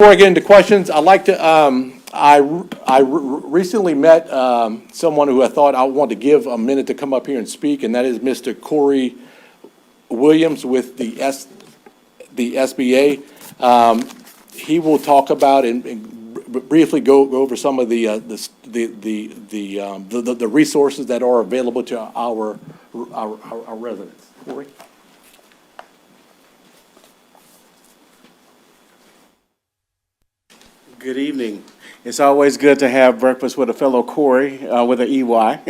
Before I get into questions, I'd like to, recently met someone who I thought I wanted to give a minute to come up here and speak, and that is Mr. Corey Williams with the SBA. He will talk about and briefly go over some of the resources that are available to our residents. Corey? Good evening. It's always good to have breakfast with a fellow Corey with an EY.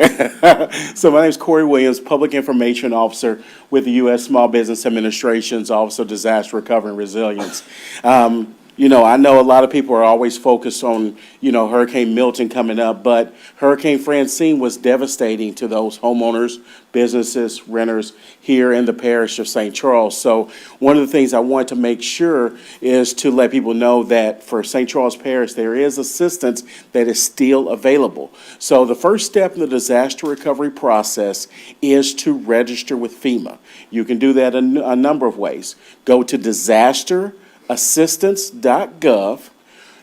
So my name is Corey Williams, Public Information Officer with the U.S. Small Business Administration's Office of Disaster Recovery and Resilience. I know a lot of people are always focused on, Hurricane Milton coming up, but Hurricane Francine was devastating to those homeowners, businesses, renters here in the parish of St. Charles. So one of the things I want to make sure is to let people know that for St. Charles Parish, there is assistance that is still available. So the first step in the disaster recovery process is to register with FEMA. You can do that a number of ways. Go to disasterassistance.gov.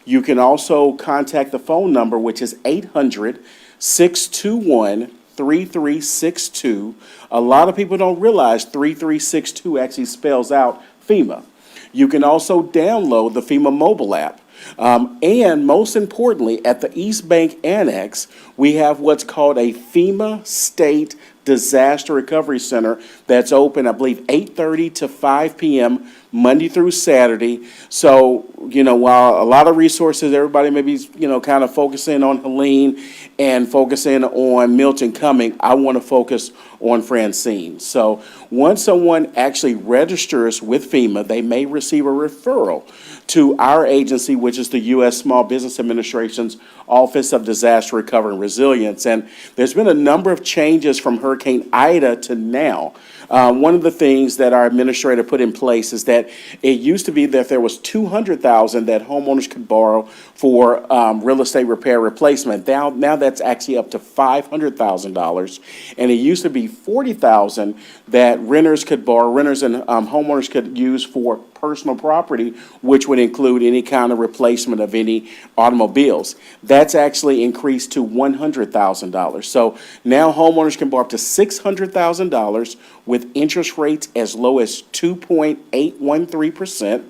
You can also contact the phone number, which is 800-621-3362. A lot of people don't realize 3362 actually spells out FEMA. You can also download the FEMA mobile app. And most importantly, at the East Bank Annex, we have what's called a FEMA State Disaster Recovery Center that's open, I believe, 8:30 to 5 p.m. Monday through Saturday. So, while a lot of resources, everybody may be, kind of focusing on Helene and focusing on Milton coming, I want to focus on Francine. So once someone actually registers with FEMA, they may receive a referral to our agency, which is the U.S. Small Business Administration's Office of Disaster Recovery and Resilience. And there's been a number of changes from Hurricane Ida to now. One of the things that our administrator put in place is that it used to be that there was $200,000 that homeowners could borrow for real estate repair replacement. Now that's actually up to $500,000, and it used to be $40,000 that renters could borrow, renters and homeowners could use for personal property, which would include any kind of replacement of any automobiles. That's actually increased to $100,000. So now homeowners can borrow up to $600,000 with interest rates as low as 2.813%,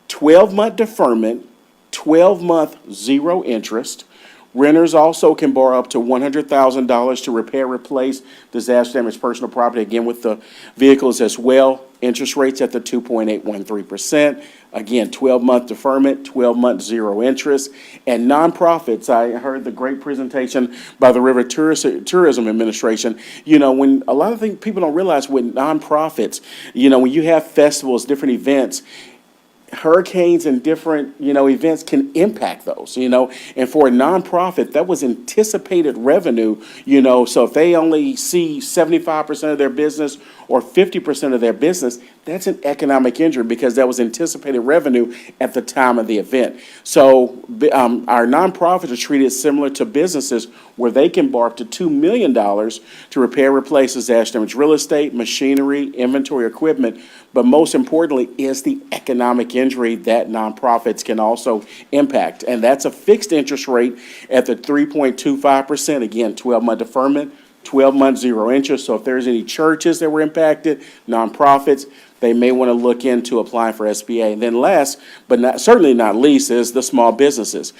12-month deferment, 12-month zero interest. Renters also can borrow up to $100,000 to repair, replace disaster damaged personal property, again with the vehicles as well. Interest rates at the 2.813%. Again, 12-month deferment, 12-month zero interest. And nonprofits, I heard the great presentation by the River Tourism Administration. When a lot of things people don't realize with nonprofits, when you have festivals, different events, hurricanes and different, events can impact those, and for a nonprofit, that was anticipated revenue, so if they only see 75% of their business or 50% of their business, that's an economic injury because that was anticipated revenue at the time of the event. So our nonprofits are treated similar to businesses where they can borrow up to $2 million to repair, replace disaster damaged real estate, machinery, inventory, equipment, but most importantly is the economic injury that nonprofits can also impact. And that's a fixed interest rate at the 3.25%, again, 12-month deferment, 12-month zero interest. So if there's any churches that were impacted, nonprofits, they may want to look into applying for SBA. And then last, but certainly not least, is the small businesses.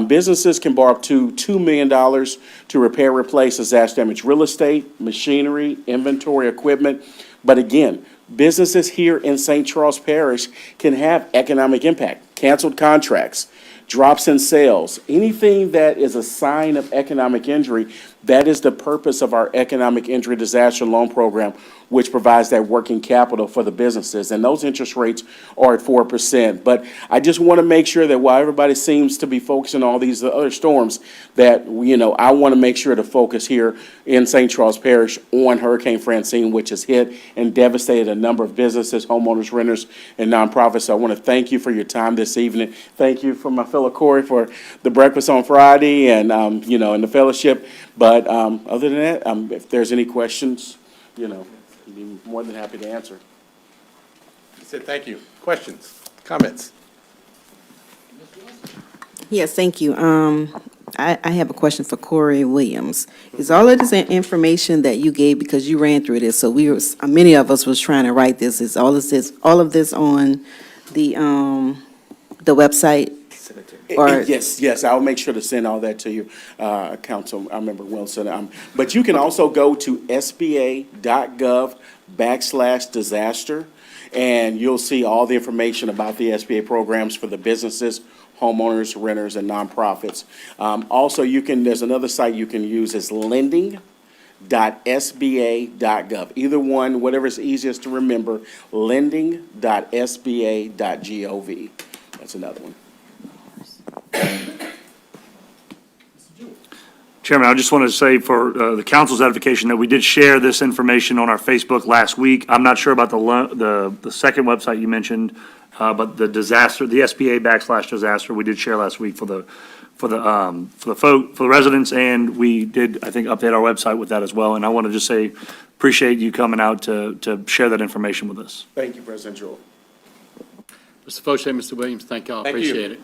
Businesses can borrow up to $2 million to repair, replace disaster damaged real estate, machinery, inventory, equipment. But again, businesses here in St. Charles Parish can have economic impact. Canceled contracts, drops in sales, anything that is a sign of economic injury. That is the purpose of our economic injury disaster loan program, which provides that working capital for the businesses. And those interest rates are at 4%. But I just want to make sure that while everybody seems to be focusing on all these other storms, that, I want to make sure to focus here in St. Charles Parish on Hurricane Francine, which has hit and devastated a number of businesses, homeowners, renters, and nonprofits. So I want to thank you for your time this evening. Thank you for my fellow Corey for the breakfast on Friday and, and the fellowship. But other than that, if there's any questions, I'd be more than happy to answer. He said thank you. Questions, comments? Yes, thank you. I have a question for Corey Williams. Is all of this information that you gave, because you ran through this, so many of us was trying to write this, is all of this on the website? Or- Yes, I'll make sure to send all that to you, Councilmember Wilson. But you can also go to sba.gov/disaster, and you'll see all the information about the SBA programs for the businesses, homeowners, renters, and nonprofits. Also, there's another site you can use, is lending.sba.gov. Either one, whatever's easiest to remember, lending.sba.gov. That's another one. Chairman, I just wanted to say for the council's edification that we did share this information on our Facebook last week. I'm not sure about the second website you mentioned, but the SBA/disaster, we did share last week for the residents, and we did, I think, update our website with that as well. And I want to just say, appreciate you coming out to share that information with us. Thank you, President Joel. Mr. Fauché, Mr. Williams, thank y'all. Thank you. Appreciate it.